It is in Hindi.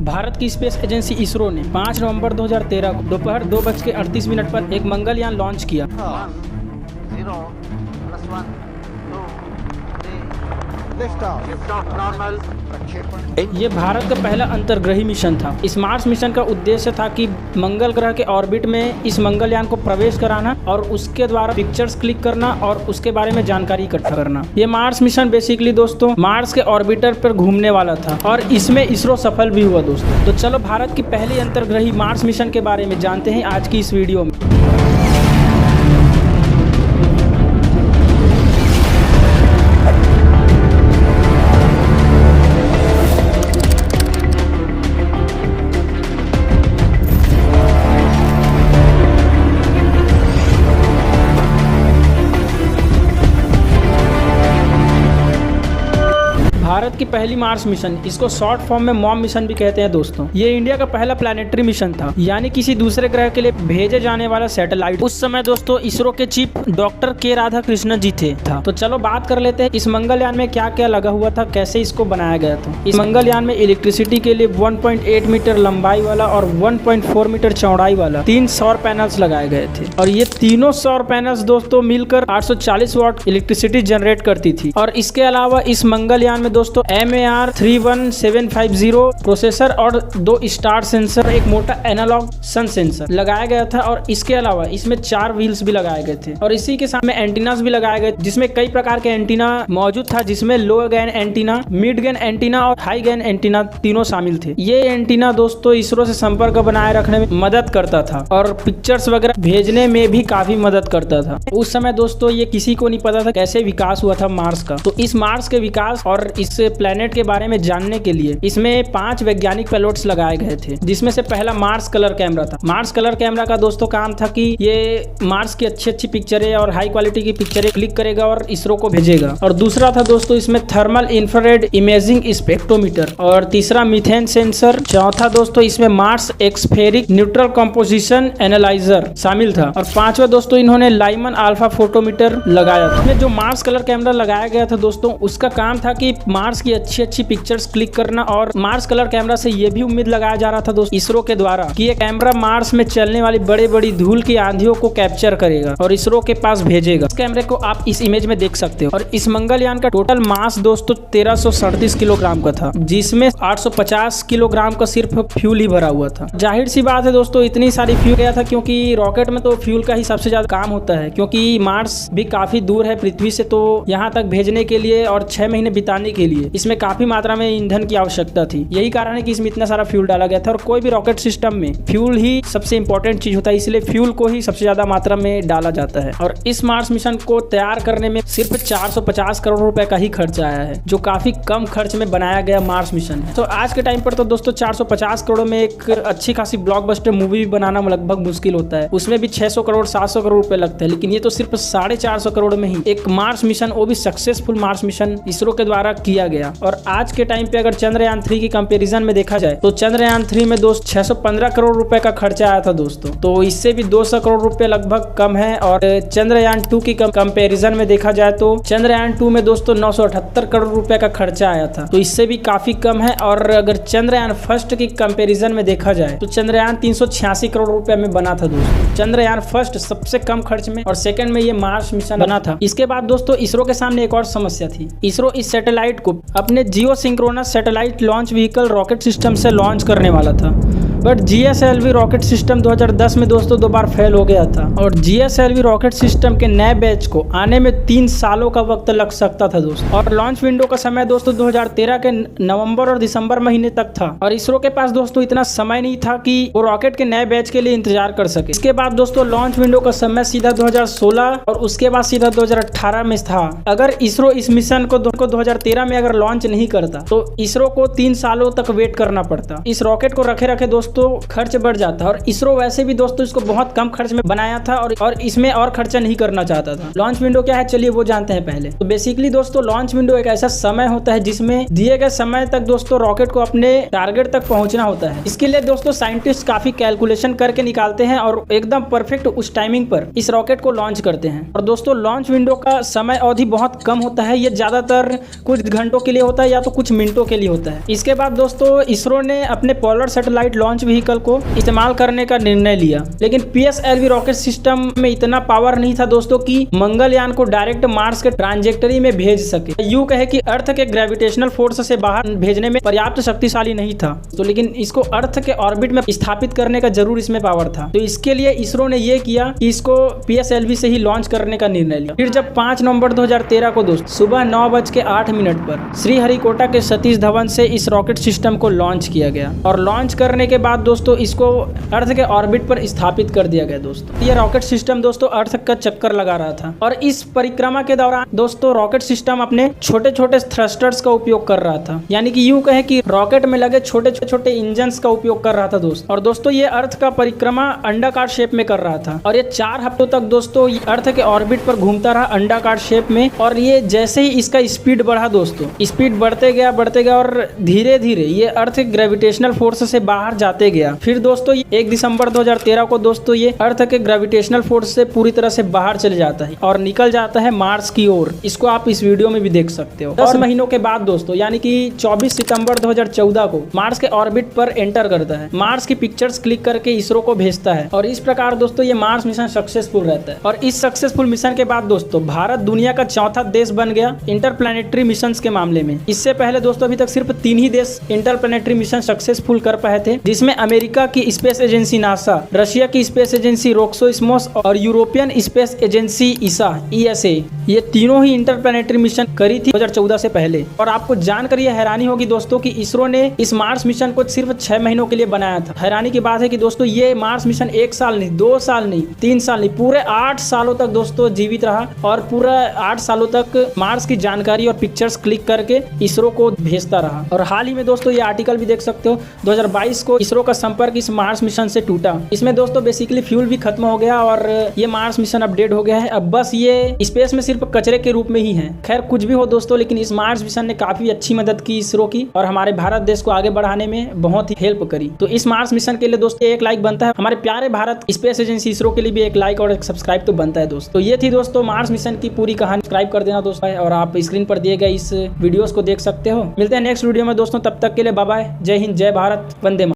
भारत की स्पेस एजेंसी इसरो ने 5 नवंबर 2013 को दोपहर 2:38 पर एक मंगलयान लॉन्च किया। 0 + 1 2 3 लिफ्ट ऑफ नॉर्मल प्रक्षेपण। ये भारत का पहला अंतर्ग्रही मिशन था। इस मार्स मिशन का उद्देश्य था कि मंगल ग्रह के ऑर्बिट में इस मंगलयान को प्रवेश कराना और उसके द्वारा पिक्चर्स क्लिक करना और उसके बारे में जानकारी इकट्ठा करना। ये मार्स मिशन बेसिकली दोस्तों मार्स के ऑर्बिटर पर घूमने वाला था और इसमें इसरो सफल भी हुआ दोस्तों। तो चलो भारत की पहली अंतर्ग्रही मार्स मिशन के बारे में जानते हैं आज की इस वीडियो में। भारत की पहली मार्स मिशन, इसको शॉर्ट फॉर्म में मॉम मिशन भी कहते हैं दोस्तों। ये इंडिया का पहला प्लैनेटरी मिशन था, यानी किसी दूसरे ग्रह के लिए भेजे जाने वाला सैटेलाइट। उस समय दोस्तों इसरो के चीफ डॉक्टर के राधाकृष्णन जी थे। तो चलो बात कर लेते हैं इस मंगलयान में क्या क्या लगा हुआ था, कैसे इसको बनाया गया था। इस मंगलयान में इलेक्ट्रिसिटी के लिए 1.8 मीटर लंबाई वाला और 1.4 मीटर चौड़ाई वाला 3 सौर पैनल्स लगाए गए थे और ये तीनों सौर पैनल्स दोस्तों मिलकर 840 वाट इलेक्ट्रिसिटी जनरेट करती थी। और इसके अलावा इस मंगलयान में दोस्तों MAR 31750 प्रोसेसर और 2 स्टार सेंसर, एक मोटा एनालॉग सन सेंसर लगाया गया था। और इसके अलावा इसमें 4 व्हील्स भी लगाए गए थे और इसी के साथ में एंटीनास भी लगाए गए, जिसमें कई प्रकार के एंटीना मौजूद था, जिसमें low gain antenna, mid gain antenna और हाई गेन एंटीना तीनों शामिल थे। ये एंटीना दोस्तों इसरो से संपर्क बनाए रखने में मदद करता था और पिक्चर्स वगैरह भेजने में भी काफी मदद करता था। उस समय दोस्तों ये किसी को नहीं पता था कैसे विकास हुआ था मार्स का। तो इस मार्स के विकास और इस प्लेनेट के बारे में जानने के लिए इसमें 5 वैज्ञानिक पेलोड्स लगाए गए थे, जिसमें से पहला मार्स कलर कैमरा था। मार्स कलर कैमरा का दोस्तों काम था कि ये मार्स की अच्छी पिक्चरें और हाई क्वालिटी की पिक्चरें क्लिक करेगा और इसरो को भेजेगा। और दूसरा था दोस्तों इसमें थर्मल इंफ्रारेड इमेजिंग स्पेक्ट्रोमीटर और तीसरा मीथेन सेंसर। चौथा दोस्तों इसमें मार्स एक्सफेरिक न्यूट्रल कंपोजिशन एनालाइजर शामिल था और पांचवा दोस्तों इन्होंने लाइमन अल्फा फोटोमीटर लगाया था। इसमें जो मार्स कलर कैमरा लगाया गया था दोस्तों, उसका काम था कि मार्स की अच्छी पिक्चर्स क्लिक करना। और मार्स कलर कैमरा से ये भी उम्मीद लगाया जा रहा था दोस्तों इसरो के द्वारा कि ये कैमरा मार्स में चलने वाली बड़ी धूल की आंधियों को कैप्चर करेगा और इसरो के पास भेजेगा। इस कैमरे को आप इस इमेज में देख सकते हो। और इस मंगलयान का टोटल मास दोस्तों 1337 किलोग्राम का था, जिसमें 850 किलोग्राम का सिर्फ फ्यूल ही भरा हुआ था। जाहिर सी बात है दोस्तों इतनी सारी फ्यूल गया था, क्योंकि रॉकेट में तो फ्यूल का ही सबसे ज्यादा काम होता है, क्योंकि मार्स भी काफी दूर है पृथ्वी से। तो यहाँ तक भेजने के लिए और 6 महीने बिताने के लिए इसमें काफी मात्रा में ईंधन की आवश्यकता थी। यही कारण है कि इसमें इतना सारा फ्यूल डाला गया था। और कोई भी रॉकेट सिस्टम में फ्यूल ही सबसे इंपॉर्टेंट चीज होता है, इसलिए फ्यूल को ही सबसे ज्यादा मात्रा में डाला जाता है। और इस मार्स मिशन को तैयार करने में सिर्फ 450 करोड़ रुपए का ही खर्च आया है, जो काफी कम खर्च में बनाया गया मार्स मिशन है। तो आज के टाइम पर तो दोस्तों 450 करोड़ में एक अच्छी खासी ब्लॉकबस्टर मूवी बनाना लगभग मुश्किल होता है। उसमें भी 600 करोड़ 700 करोड़ रुपए लगते हैं, लेकिन ये तो सिर्फ 450 करोड़ में ही एक मार्स मिशन, वो भी सक्सेसफुल मार्स मिशन इसरो के द्वारा किया गया। और आज के टाइम पे अगर चंद्रयान 3 की कंपैरिजन में देखा जाए तो चंद्रयान 3 में दोस्त 615 करोड़ रुपए का खर्चा आया था दोस्तों, तो इससे भी 200 करोड़ रुपए लगभग कम है। और चंद्रयान 2 की कंपैरिजन में देखा जाए तो चंद्रयान 2 में दोस्तों 978 करोड़ रुपए का खर्चा आया था, तो इससे भी काफी कम है। और अगर चंद्रयान फर्स्ट की कंपैरिजन में देखा जाए तो चंद्रयान 386 करोड़ रुपए में बना था दोस्तों। चंद्रयान फर्स्ट सबसे कम खर्च में और सेकंड में ये मार्स मिशन बना था। इसके बाद दोस्तों इसरो के सामने एक और समस्या थी। इसरो इस सैटेलाइट को अपने geosynchronous satellite launch vehicle rocket system से लॉन्च करने वाला था, बट GSLV रॉकेट सिस्टम 2010 में दोस्तों 2 बार फेल हो गया था। और GSLV रॉकेट सिस्टम के नए बैच को आने में 3 सालों का वक्त लग सकता था दोस्तों। और लॉन्च विंडो का समय दोस्तों 2013 के नवंबर और दिसंबर महीने तक था। और इसरो के पास दोस्तों इतना समय नहीं था कि वो रॉकेट के नए बैच के लिए इंतजार कर सके। इसके बाद दोस्तों लॉन्च विंडो का समय सीधा 2016 और उसके बाद सीधा 2018 में था। अगर इसरो इस मिशन को 2013 में अगर लॉन्च नहीं करता तो इसरो को 3 सालों तक वेट करना पड़ता। इस रॉकेट को रखे दोस्तों दोस्तों खर्च बढ़ जाता है। और इसरो वैसे भी दोस्तों इसको बहुत कम खर्च में बनाया था और इसमें और खर्चा नहीं करना चाहता था। लॉन्च विंडो क्या है चलिए वो जानते हैं पहले। तो बेसिकली दोस्तों लॉन्च विंडो एक ऐसा समय होता है जिसमें दिए गए समय तक दोस्तों रॉकेट को अपने टारगेट तक पहुंचना होता है। इसके लिए दोस्तों साइंटिस्ट काफी कैलकुलेशन करके निकालते हैं और एकदम परफेक्ट उस टाइमिंग पर इस रॉकेट को लॉन्च करते हैं। और दोस्तों लॉन्च विंडो का समय अवधि बहुत कम होता है, ये ज्यादातर कुछ घंटों के लिए होता है या तो कुछ मिनटों के लिए होता है। इसके बाद दोस्तों इसरो ने अपने पोलर सैटेलाइट लॉन्च व्हीकल को इस्तेमाल करने का निर्णय लिया, लेकिन PSLV रॉकेट सिस्टम में इतना पावर नहीं था दोस्तों कि मंगलयान को डायरेक्ट मार्स के ट्रांजेक्टरी में भेज सके। यूं कहे कि अर्थ के ग्रेविटेशनल फोर्स से बाहर भेजने में पर्याप्त शक्तिशाली नहीं था, तो लेकिन इसको अर्थ के ऑर्बिट में स्थापित करने का जरूर इसमें पावर था। तो इसके लिए इसरो ने यह किया कि इसको PSLV से ही लॉन्च करने का निर्णय लिया। फिर जब 5 नवंबर 2013 को दोस्तों सुबह 9:08 पर श्रीहरिकोटा के सतीश धवन से इस रॉकेट सिस्टम को लॉन्च किया गया और लॉन्च करने के बाद दोस्तों इसको अर्थ के ऑर्बिट पर स्थापित कर दिया गया। दोस्तों यह रॉकेट सिस्टम दोस्तों अर्थ का चक्कर लगा रहा था और इस परिक्रमा के दौरान दोस्तों रॉकेट सिस्टम अपने छोटे छोटे थ्रस्टर्स का उपयोग कर रहा था, यानी कि यूं कहे कि रॉकेट में लगे छोटे छोटे इंजन्स का उपयोग कर रहा था दोस्तों। और दोस्तों ये अर्थ का परिक्रमा अंडाकार शेप में कर रहा था और ये 4 हफ्तों तक दोस्तों अर्थ के ऑर्बिट पर घूमता रहा अंडाकार शेप में। और ये जैसे ही इसका स्पीड बढ़ा दोस्तों, स्पीड बढ़ते गया और धीरे धीरे ये अर्थ के ग्रेविटेशनल फोर्स से बाहर जाते गया। फिर दोस्तों 1 दिसंबर 2013 को दोस्तों ये अर्थ के ग्रेविटेशनल फोर्स से पूरी तरह से बाहर चले जाता है और निकल जाता है मार्स की ओर। इसको आप इस वीडियो में भी देख सकते हो। 10 महीनों के बाद दोस्तों यानी कि 24 सितंबर 2014 को मार्स के ऑर्बिट पर एंटर करता है। मार्स की पिक्चर्स क्लिक करके इसरो को भेजता है और इस प्रकार दोस्तों ये मार्स मिशन सक्सेसफुल रहता है। और इस सक्सेसफुल मिशन के बाद दोस्तों भारत दुनिया का चौथा देश बन गया इंटरप्लैनेटरी मिशन के मामले में। इससे पहले दोस्तों अभी तक सिर्फ 3 ही देश इंटरप्लैनेटरी मिशन सक्सेसफुल कर पाए थे, जिसमें अमेरिका की स्पेस एजेंसी नासा, रशिया की स्पेस एजेंसी रोक्सोस्मोस और यूरोपियन स्पेस एजेंसी ESA, ये तीनों ही इंटरप्लैनेटरी मिशन करी थी 2014 से पहले। और आपको जानकर ये हैरानी होगी दोस्तों कि इसरो ने इस मार्स मिशन को सिर्फ 6 महीनों के लिए बनाया था। हैरानी की बात है कि दोस्तों ये मार्स मिशन 1 साल नहीं, 2 साल नहीं, 3 साल नहीं, पूरे 8 सालों तक दोस्तों जीवित रहा और पूरा 8 सालों तक मार्स की जानकारी और पिक्चर्स क्लिक करके इसरो को भेजता रहा। और हाल ही में दोस्तों ये आर्टिकल भी देख सकते हो 2022 को इसरो का संपर्क इस मार्स मिशन से टूटा। इसमें दोस्तों बेसिकली फ्यूल भी खत्म हो गया और ये मार्स मिशन अपडेट हो गया है। अब बस ये स्पेस में सिर्फ कचरे के रूप में ही है। खैर कुछ भी हो दोस्तों, लेकिन इस मार्स मिशन ने काफी अच्छी मदद की इसरो की और हमारे भारत देश को आगे बढ़ाने में बहुत ही हेल्प करी। तो इस मार्स मिशन के लिए दोस्तों 1 लाइक बनता है। हमारे प्यारे भारत स्पेस एजेंसी इसरो के लिए भी 1 लाइक और 1 सब्सक्राइब तो बनता है दोस्तों। तो ये थी दोस्तों मार्स मिशन की पूरी कहानी। सब्सक्राइब कर देना दोस्तों और आप स्क्रीन पर दिए गए इस वीडियोस को देख सकते हो। मिलते हैं नेक्स्ट वीडियो में दोस्तों, तब तक के लिए बाय बाय। जय हिंद, जय भारत, वंदे मातरम।